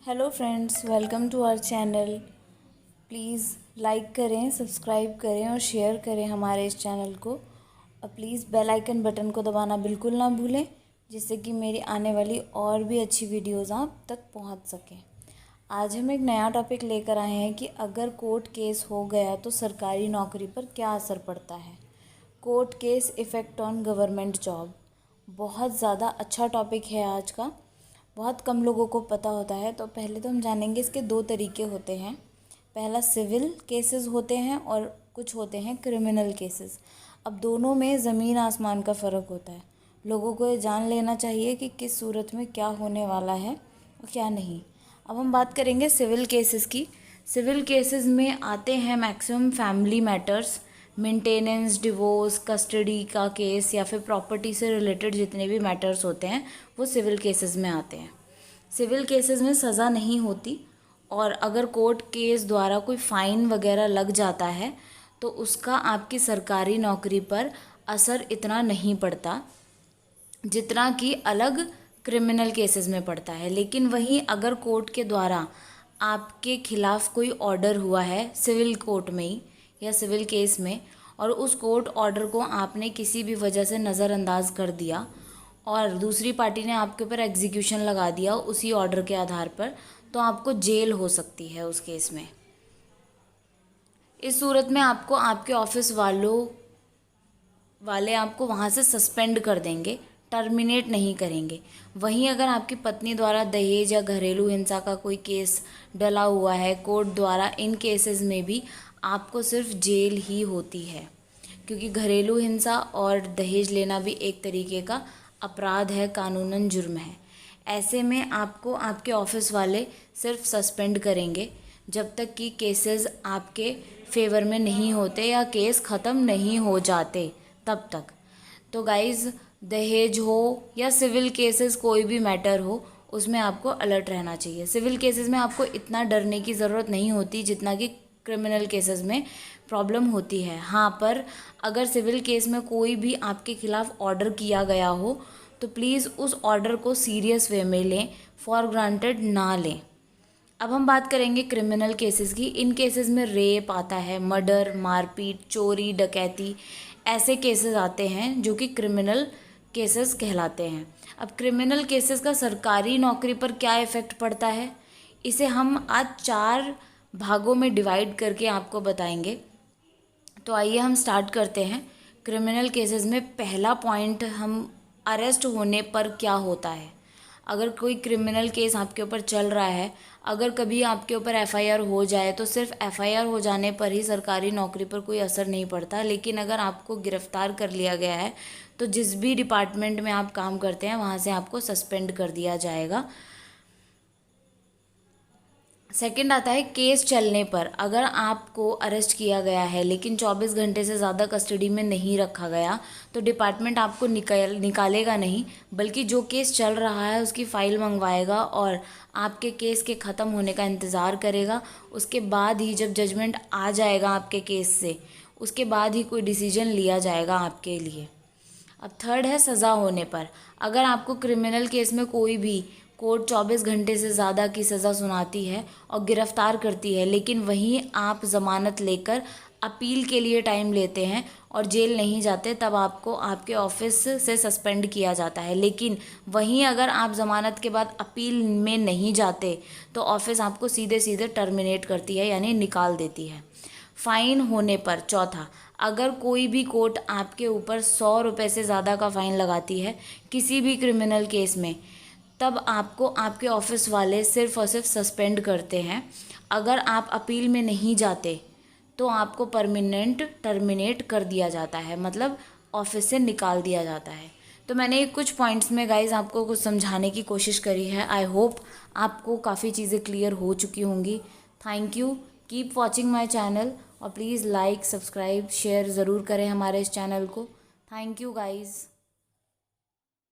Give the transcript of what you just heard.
Hello friends, welcome to our channel. Please like करें, subscribe करें और शेयर करें हमारे इस चैनल को। और प्लीज़ बेल आइकन बटन को दबाना बिल्कुल ना भूलें, जिससे कि मेरी आने वाली और भी अच्छी वीडियोज़ आप तक पहुंच सकें। आज हम एक नया टॉपिक लेकर आए हैं कि अगर कोर्ट केस हो गया तो सरकारी नौकरी पर क्या असर पड़ता है। Court case effect on government job. बहुत ज़्यादा अच्छा टॉपिक है आज का, बहुत कम लोगों को पता होता है। तो पहले तो हम जानेंगे इसके दो तरीके होते हैं। पहला सिविल केसेस होते हैं और कुछ होते हैं क्रिमिनल केसेस। अब दोनों में ज़मीन आसमान का फ़र्क होता है। लोगों को ये जान लेना चाहिए कि किस सूरत में क्या होने वाला है और क्या नहीं। अब हम बात करेंगे सिविल केसेस की। सिविल केसेस में आते हैं maximum family matters, maintenance, divorce, custody का केस या फिर प्रॉपर्टी से रिलेटेड जितने भी मैटर्स होते हैं वो सिविल केसेस में आते हैं। सिविल केसेस में सज़ा नहीं होती, और अगर कोर्ट केस द्वारा कोई फ़ाइन वगैरह लग जाता है तो उसका आपकी सरकारी नौकरी पर असर इतना नहीं पड़ता जितना कि अलग क्रिमिनल केसेस में पड़ता है। लेकिन वहीं अगर कोर्ट के द्वारा आपके खिलाफ़ कोई ऑर्डर हुआ है सिविल कोर्ट में ही या सिविल केस में, और उस कोर्ट ऑर्डर को आपने किसी भी वजह से नज़रअंदाज कर दिया और दूसरी पार्टी ने आपके ऊपर एग्जीक्यूशन लगा दिया उसी ऑर्डर के आधार पर, तो आपको जेल हो सकती है उस केस में। इस सूरत में आपको आपके ऑफिस वाले आपको वहाँ से सस्पेंड कर देंगे, टर्मिनेट नहीं करेंगे। वहीं अगर आपकी पत्नी द्वारा दहेज या घरेलू हिंसा का कोई केस डला हुआ है कोर्ट द्वारा, इन केसेस में भी आपको सिर्फ जेल ही होती है, क्योंकि घरेलू हिंसा और दहेज लेना भी एक तरीके का अपराध है, कानूनन जुर्म है। ऐसे में आपको आपके ऑफिस वाले सिर्फ सस्पेंड करेंगे जब तक कि केसेस आपके फेवर में नहीं होते या केस ख़त्म नहीं हो जाते तब तक। तो गाइज़, दहेज हो या सिविल केसेस कोई भी मैटर हो, उसमें आपको अलर्ट रहना चाहिए। सिविल केसेस में आपको इतना डरने की ज़रूरत नहीं होती जितना कि क्रिमिनल केसेस में प्रॉब्लम होती है। हाँ, पर अगर सिविल केस में कोई भी आपके खिलाफ़ ऑर्डर किया गया हो तो प्लीज़ उस ऑर्डर को सीरियस वे में लें, फॉर ग्रांटेड ना लें। अब हम बात करेंगे क्रिमिनल केसेस की। इन केसेस में रेप आता है, मर्डर, मारपीट, चोरी, डकैती, ऐसे केसेस आते हैं जो कि क्रिमिनल केसेस कहलाते हैं। अब क्रिमिनल केसेस का सरकारी नौकरी पर क्या इफ़ेक्ट पड़ता है, इसे हम आज 4 भागों में डिवाइड करके आपको बताएंगे। तो आइए हम स्टार्ट करते हैं। क्रिमिनल केसेस में पहला पॉइंट, हम अरेस्ट होने पर क्या होता है। अगर कोई क्रिमिनल केस आपके ऊपर चल रहा है, अगर कभी आपके ऊपर एफआईआर हो जाए तो सिर्फ एफआईआर हो जाने पर ही सरकारी नौकरी पर कोई असर नहीं पड़ता। लेकिन अगर आपको गिरफ्तार कर लिया गया है तो जिस भी डिपार्टमेंट में आप काम करते हैं वहाँ से आपको सस्पेंड कर दिया जाएगा। सेकंड आता है केस चलने पर। अगर आपको अरेस्ट किया गया है लेकिन 24 घंटे से ज़्यादा कस्टडी में नहीं रखा गया तो डिपार्टमेंट आपको निकालेगा नहीं, बल्कि जो केस चल रहा है उसकी फ़ाइल मंगवाएगा और आपके केस के ख़त्म होने का इंतज़ार करेगा। उसके बाद ही जब जजमेंट आ जाएगा आपके केस से, उसके बाद ही कोई डिसीजन लिया जाएगा आपके लिए। अब थर्ड है सज़ा होने पर। अगर आपको क्रिमिनल केस में कोई भी कोर्ट 24 घंटे से ज़्यादा की सज़ा सुनाती है और गिरफ्तार करती है, लेकिन वहीं आप ज़मानत लेकर अपील के लिए टाइम लेते हैं और जेल नहीं जाते, तब आपको आपके ऑफिस से सस्पेंड किया जाता है। लेकिन वहीं अगर आप ज़मानत के बाद अपील में नहीं जाते तो ऑफिस आपको सीधे सीधे टर्मिनेट करती है, यानी निकाल देती है। फ़ाइन होने पर चौथा, अगर कोई भी कोर्ट आपके ऊपर 100 रुपये से ज़्यादा का फ़ाइन लगाती है किसी भी क्रिमिनल केस में, तब आपको आपके ऑफिस वाले सिर्फ़ और सिर्फ सस्पेंड करते हैं। अगर आप अपील में नहीं जाते तो आपको परमानेंट टर्मिनेट कर दिया जाता है, मतलब ऑफिस से निकाल दिया जाता है। तो मैंने कुछ पॉइंट्स में गाइज़ आपको कुछ समझाने की कोशिश करी है। आई होप आपको काफ़ी चीज़ें क्लियर हो चुकी होंगी। Thank you, keep watching my channel, और प्लीज़ लाइक, सब्सक्राइब, शेयर ज़रूर करें हमारे इस चैनल को। Thank you guys.